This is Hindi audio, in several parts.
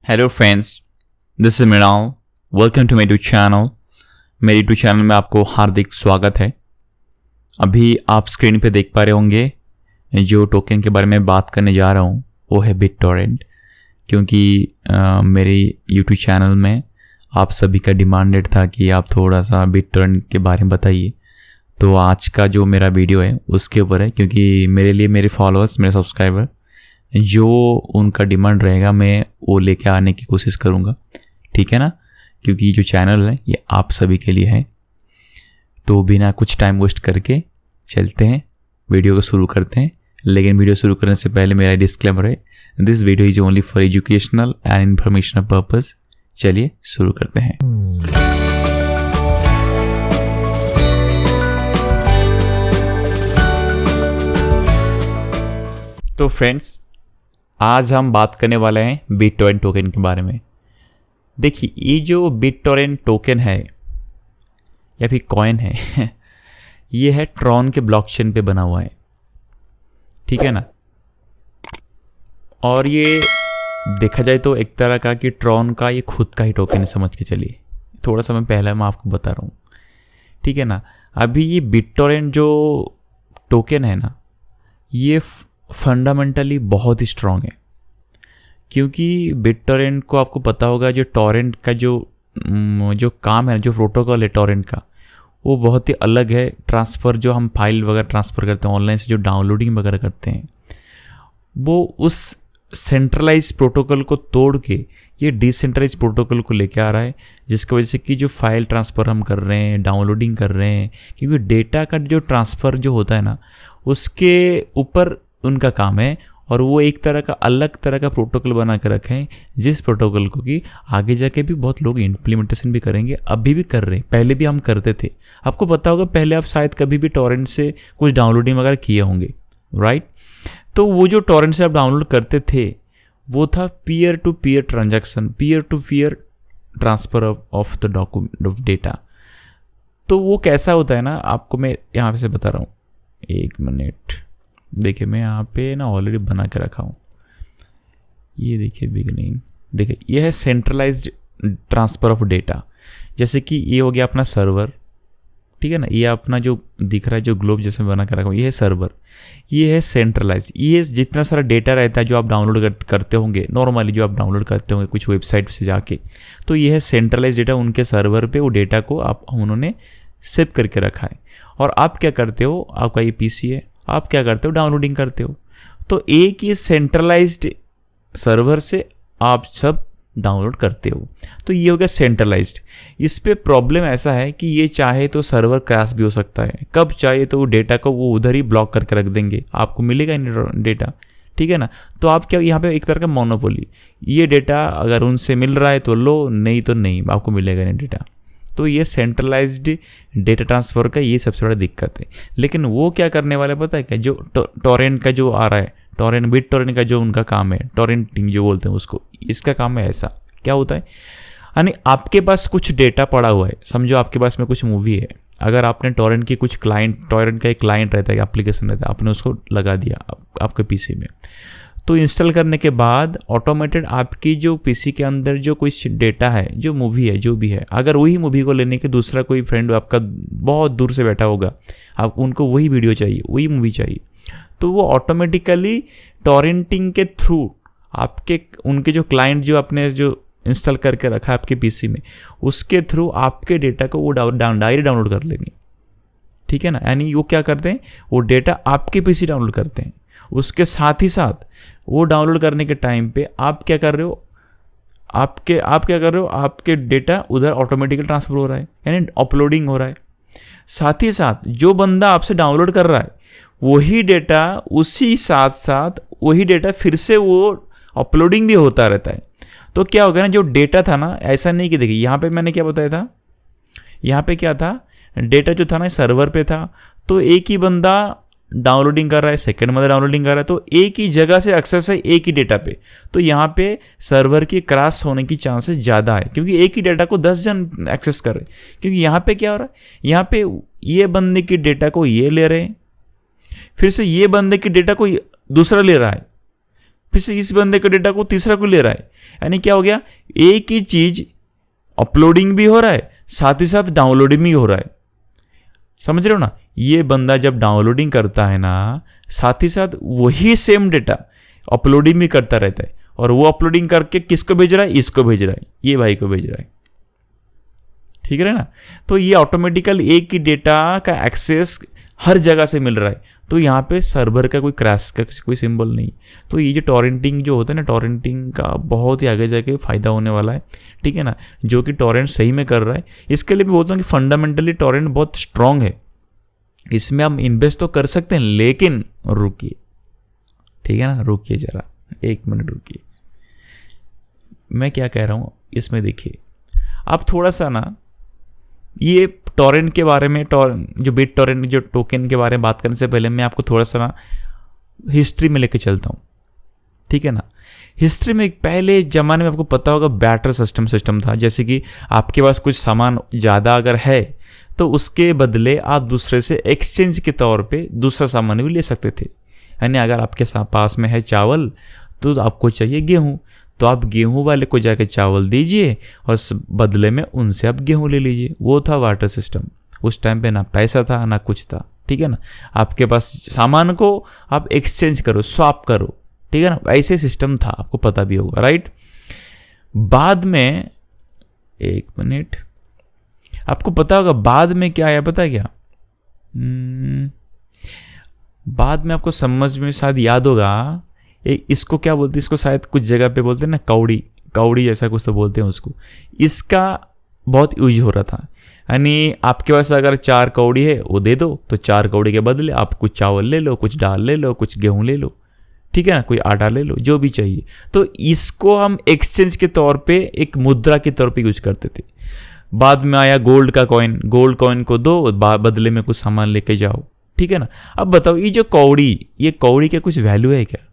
Hello friends, this is Mrinal. Welcome to my YouTube channel. मेरे यूट्यूब चैनल में आपको हार्दिक स्वागत है। अभी आप स्क्रीन पे देख पा रहे होंगे जो टोकन के बारे में बात करने जा रहा हूँ वो है बिटटोरेंट। क्योंकि मेरे यूट्यूब चैनल में आप सभी का डिमांडेड था कि आप थोड़ा सा बिटटोरेंट के बारे में बताइए, तो आज का जो मेरा वीडियो है उसके ऊपर है। क्योंकि मेरे लिए मेरे फॉलोअर्स, मेरे सब्सक्राइबर, जो उनका डिमांड रहेगा मैं वो लेके आने की कोशिश करूँगा, ठीक है ना। क्योंकि जो चैनल है ये आप सभी के लिए है। तो बिना कुछ टाइम वेस्ट करके चलते हैं, वीडियो को शुरू करते हैं। लेकिन वीडियो शुरू करने से पहले मेरा डिस्क्लेमर है, this video is only for educational and informational purpose. चलिए शुरू करते हैं। तो फ्रेंड्स, आज हम बात करने वाले हैं बिटटोरेंट टोकन के बारे में। देखिए, ये जो बिटटोरेंट टोकन है या फिर कॉइन है ये है ट्रॉन के ब्लॉकचेन पे बना हुआ है, ठीक है ना। और ये देखा जाए तो एक तरह का कि ट्रॉन का ये खुद का ही टोकन है, समझ के चलिए। थोड़ा समय पहले मैं आपको बता रहा हूँ, ठीक है ना। अभी ये बिटटोरेंट जो टोकन है ना, ये फंडामेंटली बहुत ही स्ट्रॉन्ग है। क्योंकि बिटटोरेंट को आपको पता होगा, जो टॉरेंट का जो काम है, जो प्रोटोकॉल है टॉरेंट का, वो बहुत ही अलग है। ट्रांसफ़र जो हम फाइल वगैरह ट्रांसफ़र करते हैं ऑनलाइन से, जो डाउनलोडिंग वगैरह करते हैं, वो उस सेंट्रलाइज प्रोटोकॉल को तोड़ के ये डिसेंट्रलाइज प्रोटोकॉल को लेके आ रहा है। जिसकी वजह से कि जो फाइल ट्रांसफ़र हम कर रहे हैं, डाउनलोडिंग कर रहे हैं, क्योंकि डेटा का जो ट्रांसफ़र जो होता है ना, उसके ऊपर उनका काम है। और वो एक तरह का अलग तरह का प्रोटोकॉल बना कर रखे हैं, जिस प्रोटोकॉल को कि आगे जाके भी बहुत लोग इम्प्लीमेंटेशन भी करेंगे, अभी भी कर रहे हैं, पहले भी हम करते थे। आपको पता होगा, पहले आप शायद कभी भी टॉरेंट से कुछ डाउनलोडिंग वगैरह किए होंगे, राइट। तो वो जो टॉरेंट से आप डाउनलोड करते थे वो था peer to peer transaction, peer to peer transfer of the document of data. तो वो कैसा होता है ना, आपको मैं यहाँ से बता रहा हूँ। एक मिनट, देखिए मैं यहाँ पे ना ऑलरेडी बना के रखा हूँ। ये देखिए बिगिनिंग, देखिए ये है सेंट्रलाइज्ड ट्रांसफ़र ऑफ डेटा। जैसे कि ये हो गया अपना सर्वर, ठीक है ना। ये अपना जो दिख रहा है, जो ग्लोब जैसे बना के रखा हूँ, ये है सर्वर, ये है सेंट्रलाइज। ये जितना सारा डेटा रहता है जो आप डाउनलोड करते होंगे नॉर्मली, जो आप डाउनलोड करते होंगे कुछ वेबसाइट से जाके, तो ये है सेंट्रलाइज डेटा। उनके सर्वर पे वो डेटा को उन्होंने सेव करके रखा है। और आप क्या करते हो, आपका ये पीसी है, आप क्या करते हो, डाउनलोडिंग करते हो। तो एक ये सेंट्रलाइज्ड सर्वर से आप सब डाउनलोड करते हो, तो ये हो गया सेंट्रलाइज्ड। इस पे प्रॉब्लम ऐसा है कि ये चाहे तो सर्वर क्रैश भी हो सकता है, कब चाहे तो वो डेटा को वो उधर ही ब्लॉक करके रख देंगे, आपको मिलेगा नहीं डेटा, ठीक है ना। तो आप क्या, यहाँ पे एक तरह का मोनोपोली, ये डेटा अगर उनसे मिल रहा है तो लो, नहीं तो नहीं, आपको मिलेगा नहीं डेटा। तो ये सेंट्रलाइज्ड डेटा ट्रांसफ़र का ये सबसे बड़ा दिक्कत है। लेकिन वो क्या करने वाले पता है क्या, जो टॉरेंट का जो आ रहा है, बिटटोरेंट का जो उनका काम है, टॉरेंटिंग जो बोलते हैं उसको, इसका काम है ऐसा। क्या होता है, यानी आपके पास कुछ डेटा पड़ा हुआ है, समझो आपके पास में कुछ मूवी है। अगर आपने टॉरेंट की कुछ टॉरेंट का एक क्लाइंट रहता है, एप्लीकेशन रहता है, आपने उसको लगा दिया आपके पीसी में, तो इंस्टॉल करने के बाद ऑटोमेटेड आपकी जो पीसी के अंदर जो कुछ डेटा है, जो मूवी है, जो भी है, अगर वही मूवी को लेने के दूसरा कोई फ्रेंड आपका बहुत दूर से बैठा होगा, आप उनको वही वीडियो चाहिए, वही मूवी चाहिए, तो वो ऑटोमेटिकली टॉरेंटिंग के थ्रू आपके उनके जो क्लाइंट जो आपने जो इंस्टॉल करके रखा है आपके पीसी में, उसके थ्रू आपके डेटा को वो डायरेक्ट डाउनलोड कर लेंगे, ठीक है ना। यानी वो क्या करते हैं, वो डेटा आपके पीसी डाउनलोड करते हैं। उसके साथ ही साथ वो डाउनलोड करने के टाइम पे आप क्या कर रहे हो, आप क्या कर रहे हो, आपके डेटा उधर ऑटोमेटिकली ट्रांसफ़र हो रहा है, यानी अपलोडिंग हो रहा है। साथ ही साथ जो बंदा आपसे डाउनलोड कर रहा है वही डेटा, उसी साथ साथ वही डेटा फिर से वो अपलोडिंग भी होता रहता है। तो क्या होगा ना, जो डेटा था ना, ऐसा नहीं कि देखिए यहाँ पे मैंने क्या बताया था, यहाँ पे क्या था, डेटा जो था ना सर्वर पे था, तो एक ही बंदा डाउनलोडिंग कर रहा है, सेकंड में डाउनलोडिंग कर रहा है, तो एक ही जगह से एक्सेस है एक ही डेटा पे। तो यहाँ पे सर्वर की क्रैश होने की चांसेस ज़्यादा है, क्योंकि एक ही डेटा को 10 जन एक्सेस कर रहे हैं। क्योंकि यहाँ पे क्या हो रहा है, यहाँ पे ये बंदे की डेटा को ये ले रहे हैं, फिर से ये बंदे की डेटा को दूसरा ले रहा है, फिर से इस बंदे के डेटा को तीसरा को ले रहा है। यानी क्या हो गया, एक ही चीज अपलोडिंग भी हो रहा है, साथ ही साथ डाउनलोडिंग भी हो रहा है। समझ रहे हो ना, ये बंदा जब डाउनलोडिंग करता है ना, साथ ही साथ वही सेम डेटा अपलोडिंग भी करता रहता है, और वो अपलोडिंग करके किसको भेज रहा है, इसको भेज रहा है, ये भाई को भेज रहा है। ठीक है ना, तो ये ऑटोमेटिकल एक ही डेटा का एक्सेस हर जगह से मिल रहा है। तो यहाँ पे सर्वर का कोई क्रैश का कोई सिंबल नहीं। तो ये जो टॉरेंटिंग जो होता है ना, टॉरेंटिंग का बहुत ही आगे जाके फ़ायदा होने वाला है। ठीक है ना, जो कि टॉरेंट सही में कर रहा है। इसके लिए मैं बोलता हूँ कि फंडामेंटली टॉरेंट बहुत स्ट्रांग है, इसमें हम इन्वेस्ट तो कर सकते हैं, लेकिन रुकिए। ठीक है ना, रुकिए जरा, 1 मिनट रुकिए। मैं क्या कह रहा हूँ इसमें देखिए, आप थोड़ा सा ना ये टॉरेंट के बारे में, जो बिट टॉरेंट जो टोकन के बारे में बात करने से पहले मैं आपको थोड़ा सा ना हिस्ट्री में लेके चलता हूँ। ठीक है ना, हिस्ट्री में पहले ज़माने में आपको पता होगा बैटर सिस्टम था। जैसे कि आपके पास कुछ सामान ज़्यादा अगर है तो उसके बदले आप दूसरे से एक्सचेंज के तौर पे दूसरा सामान भी ले सकते थे। यानी अगर आपके पास में है चावल तो आपको चाहिए गेहूँ, तो आप गेहूं वाले को जाके चावल दीजिए और बदले में उनसे आप गेहूं ले लीजिए। वो था वाटर सिस्टम। उस टाइम पे ना पैसा था ना कुछ था। ठीक है ना, आपके पास सामान को आप एक्सचेंज करो, स्वैप करो। ठीक है ना, ऐसे सिस्टम था, आपको पता भी होगा, राइट। बाद में 1 मिनट, आपको पता होगा बाद में क्या आया, पता है क्या? बाद में आपको समझ में शायद याद होगा, इसको क्या बोलते हैं, इसको शायद कुछ जगह पे बोलते हैं ना कौड़ी जैसा कुछ तो बोलते हैं उसको। इसका बहुत यूज हो रहा था। यानी आपके पास अगर 4 कौड़ी है वो दे दो, तो 4 कौड़ी के बदले आप कुछ चावल ले लो, कुछ दाल ले लो, कुछ गेहूं ले लो। ठीक है ना, कोई आटा ले लो, जो भी चाहिए। तो इसको हम एक्सचेंज के तौर पे, एक मुद्रा के तौर पे यूज करते थे। बाद में आया गोल्ड का कॉइन, गोल्ड कॉइन को दो, बदले में कुछ सामान लेके जाओ। ठीक है ना, अब बताओ ये जो कौड़ी, ये कौड़ी का कुछ वैल्यू है क्या?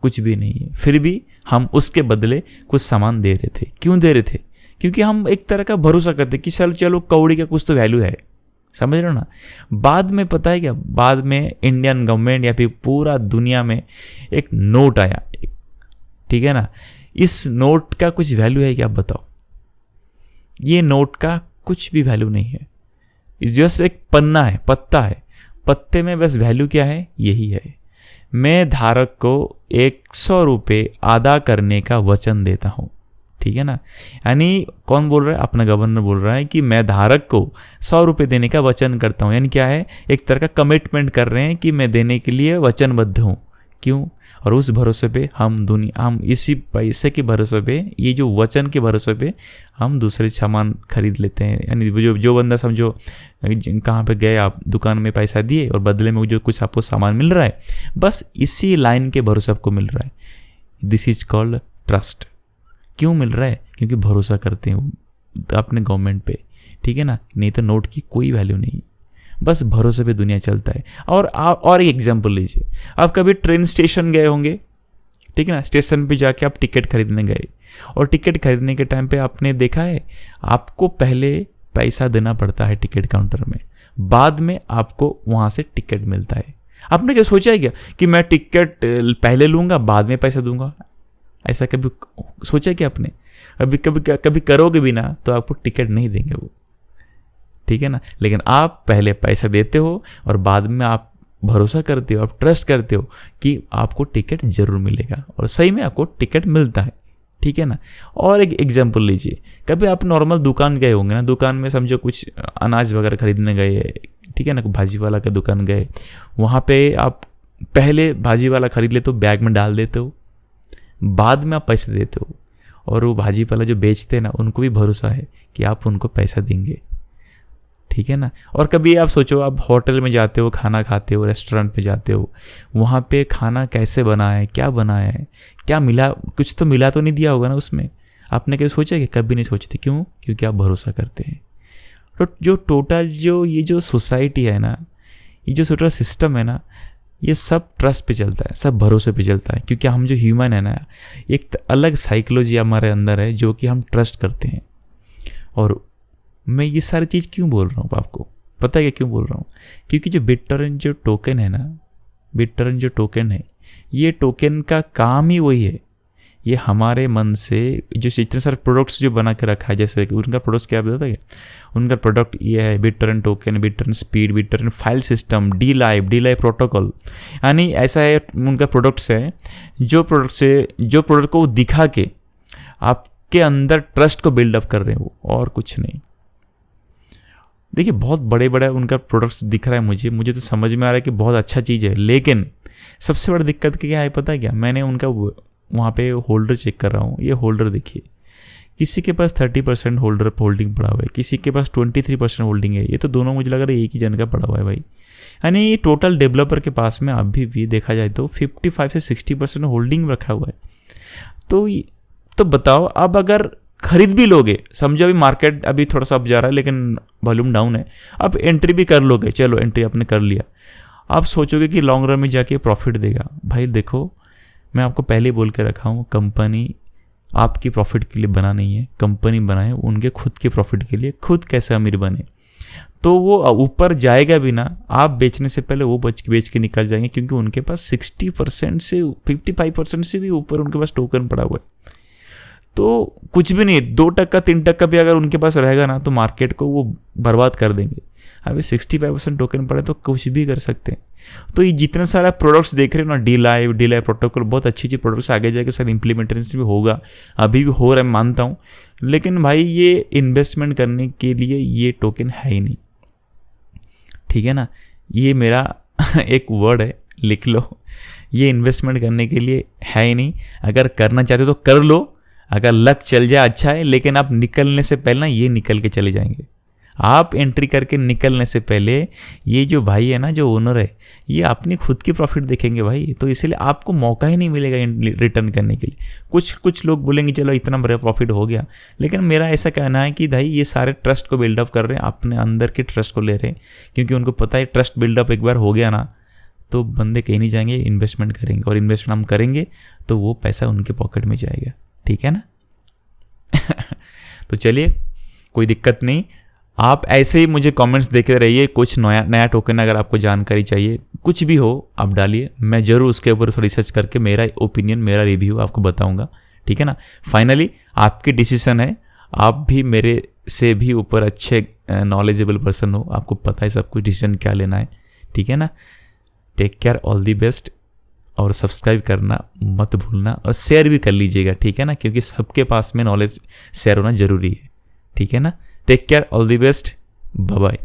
कुछ भी नहीं है। फिर भी हम उसके बदले कुछ सामान दे रहे थे। क्यों दे रहे थे? क्योंकि हम एक तरह का भरोसा करते कि चलो कौड़ी का कुछ तो वैल्यू है। समझ रहे हो ना। बाद में पता है क्या, बाद में इंडियन गवर्नमेंट या फिर पूरा दुनिया में एक नोट आया। ठीक है ना, इस नोट का कुछ वैल्यू है क्या? आप बताओ। ये नोट का कुछ भी वैल्यू नहीं है। इस जस्ट एक पन्ना है, पत्ता है। पत्ते में बस वैल्यू क्या है? यही है, मैं धारक को 100 रुपये अदा करने का वचन देता हूँ। ठीक है ना, यानी कौन बोल रहा है? अपना गवर्नर बोल रहा है कि मैं धारक को 100 रुपये देने का वचन करता हूँ। यानी क्या है? एक तरह का कमिटमेंट कर रहे हैं कि मैं देने के लिए वचनबद्ध हूँ। क्यों? और उस भरोसे पे हम इसी पैसे के भरोसे पे, ये जो वचन के भरोसे पे हम दूसरे सामान खरीद लेते हैं। यानी जो बंदा समझो कहाँ पे गए, आप दुकान में पैसा दिए और बदले में जो कुछ आपको सामान मिल रहा है, बस इसी लाइन के भरोसे आपको मिल रहा है। This is called trust. क्यों मिल रहा है? क्योंकि भरोसा करते हैं अपने गवर्नमेंट पे। ठीक है ना, नहीं तो नोट की कोई वैल्यू नहीं, बस भरोसे पे दुनिया चलता है। और एक एग्जांपल लीजिए, आप कभी ट्रेन स्टेशन गए होंगे। ठीक है ना, स्टेशन पे जाके आप टिकट खरीदने गए, और टिकट खरीदने के टाइम पे आपने देखा है आपको पहले पैसा देना पड़ता है टिकट काउंटर में, बाद में आपको वहाँ से टिकट मिलता है। आपने क्या सोचा है क्या कि मैं टिकट पहले लूँगा बाद में पैसा दूंगा? ऐसा कभी सोचा क्या आपने? कभी करोगे भी ना तो आपको टिकट नहीं देंगे वो। ठीक है ना, लेकिन आप पहले पैसा देते हो और बाद में आप भरोसा करते हो, आप ट्रस्ट करते हो कि आपको टिकट जरूर मिलेगा, और सही में आपको टिकट मिलता है। ठीक है ना। और एक एग्जांपल लीजिए, कभी आप नॉर्मल दुकान गए होंगे ना, दुकान में समझो कुछ अनाज वगैरह खरीदने गए। ठीक है ना, भाजी वाला का दुकान गए, वहाँ पे आप पहले भाजी वाला खरीद लेते हो, बैग में डाल देते हो, बाद में आप पैसे देते हो, और वो भाजी वाला जो बेचते हैं ना, उनको भी भरोसा है कि आप उनको पैसा देंगे। ठीक है ना। और कभी आप सोचो, आप होटल में जाते हो, खाना खाते हो, रेस्टोरेंट में जाते हो, वहाँ पे खाना कैसे बना है, क्या बनाया है, क्या मिला, कुछ तो मिला तो नहीं दिया होगा ना उसमें। आपने कभी सोचा कि? कभी नहीं सोचते। क्यों? क्योंकि आप भरोसा करते हैं। तो जो टोटल ये जो सोसाइटी है ना, ये जो टोटल सिस्टम है ना, ये सब ट्रस्ट पे चलता है, सब भरोसे पे चलता है। क्योंकि हम जो ह्यूमन है ना, एक अलग साइकोलॉजी हमारे अंदर है जो कि हम ट्रस्ट करते हैं। और मैं ये सारी चीज़ क्यों बोल रहा हूँ आपको पता है क्या क्यों बोल रहा हूँ? क्योंकि जो बिटटॉरेंट जो टोकन है ना, बिटटॉरेंट जो टोकन है, ये टोकन का काम ही वही है, ये हमारे मन से जो इतने सारे प्रोडक्ट्स जो बना के रखा है, जैसे कि उनका प्रोडक्ट्स क्या बताता है, उनका प्रोडक्ट ये है BitTorrent token, BitTorrent speed, BitTorrent file system, D-Live protocol, यानी ऐसा है उनका प्रोडक्ट्स है जो प्रोडक्ट को दिखा के आपके अंदर ट्रस्ट को बिल्डअप कर रहे हैं वो, और कुछ नहीं। देखिए बहुत बड़े बड़े उनका प्रोडक्ट्स दिख रहा है मुझे तो समझ में आ रहा है कि बहुत अच्छा चीज़ है, लेकिन सबसे बड़ी दिक्कत क्या है पता है क्या, मैंने उनका वहाँ पे होल्डर चेक कर रहा हूँ, ये होल्डर देखिए, किसी के पास 30% होल्डिंग पड़ा हुआ है, किसी के पास 23% होल्डिंग है, ये तो दोनों मुझे लग रहा है एक ही जन का पड़ा हुआ है भाई। यानी ये टोटल डेवलपर के पास में अभी भी देखा जाए तो 55 से 60% होल्डिंग रखा हुआ है। तो बताओ, अब अगर खरीद भी लोगे, समझो अभी मार्केट अभी थोड़ा सा अप जा रहा है लेकिन वॉल्यूम डाउन है, अब एंट्री भी कर लोगे, चलो एंट्री आपने कर लिया, आप सोचोगे कि लॉन्ग रन में जाके प्रॉफिट देगा। भाई देखो, मैं आपको पहले बोल के रखा हूँ, कंपनी आपकी प्रॉफिट के लिए बना नहीं है, कंपनी बनाए उनके खुद के प्रॉफिट के लिए, खुद कैसे अमीर बने। तो वो ऊपर जाएगा भी ना, आप बेचने से पहले वो बेच के निकल जाएंगे, क्योंकि उनके पास 60% से 55% से भी ऊपर उनके पास टोकन पड़ा हुआ है। तो कुछ भी नहीं, 2% 3% भी अगर उनके पास रहेगा ना, तो मार्केट को वो बर्बाद कर देंगे। अभी 65% टोकन पड़े तो कुछ भी कर सकते हैं। तो ये जितने सारा प्रोडक्ट्स देख रहे हो ना, D-Live प्रोटोकॉल, बहुत अच्छी प्रोडक्ट्स, आगे जाके शायद इम्प्लीमेंटेशन भी होगा, अभी भी हो रहा है मानता हूँ, लेकिन भाई ये इन्वेस्टमेंट करने के लिए ये टोकन है ही नहीं, ठीक है ना। ये मेरा एक वर्ड है, लिख लो, ये इन्वेस्टमेंट करने के लिए है ही नहीं। अगर करना चाहते हो तो कर लो, अगर लक चल जाए अच्छा है, लेकिन आप निकलने से पहले ना ये निकल के चले जाएंगे। आप एंट्री करके निकलने से पहले ये जो भाई है ना, जो ओनर है, ये अपनी खुद की प्रॉफिट देखेंगे भाई, तो इसलिए आपको मौका ही नहीं मिलेगा रिटर्न करने के लिए। कुछ लोग बोलेंगे चलो इतना बड़ा प्रॉफिट हो गया, लेकिन मेरा ऐसा कहना है कि भाई ये सारे ट्रस्ट को बिल्डअप कर रहे हैं, अपने अंदर के ट्रस्ट को ले रहे हैं, क्योंकि उनको पता है ट्रस्ट बिल्डअप एक बार हो गया ना, तो बंदे कहीं नहीं जाएंगे, इन्वेस्टमेंट करेंगे, और इन्वेस्टमेंट हम करेंगे तो वो पैसा उनके पॉकेट में जाएगा, ठीक है ना। तो चलिए, कोई दिक्कत नहीं, आप ऐसे ही मुझे कमेंट्स देते रहिए, कुछ नया टोकन अगर आपको जानकारी चाहिए, कुछ भी हो आप डालिए, मैं ज़रूर उसके ऊपर थोड़ा रिसर्च करके मेरा ओपिनियन, मेरा रिव्यू आपको बताऊंगा, ठीक है ना। फाइनली आपकी डिसीजन है, आप भी मेरे से भी ऊपर अच्छे नॉलेजेबल पर्सन हो, आपको पता है सब कुछ, डिसीजन क्या लेना है, ठीक है ना। Take care, all the best, और सब्सक्राइब करना मत भूलना, और शेयर भी कर लीजिएगा, ठीक है ना, क्योंकि सबके पास में नॉलेज शेयर होना ज़रूरी है, ठीक है ना। Take care, all the best, bye bye.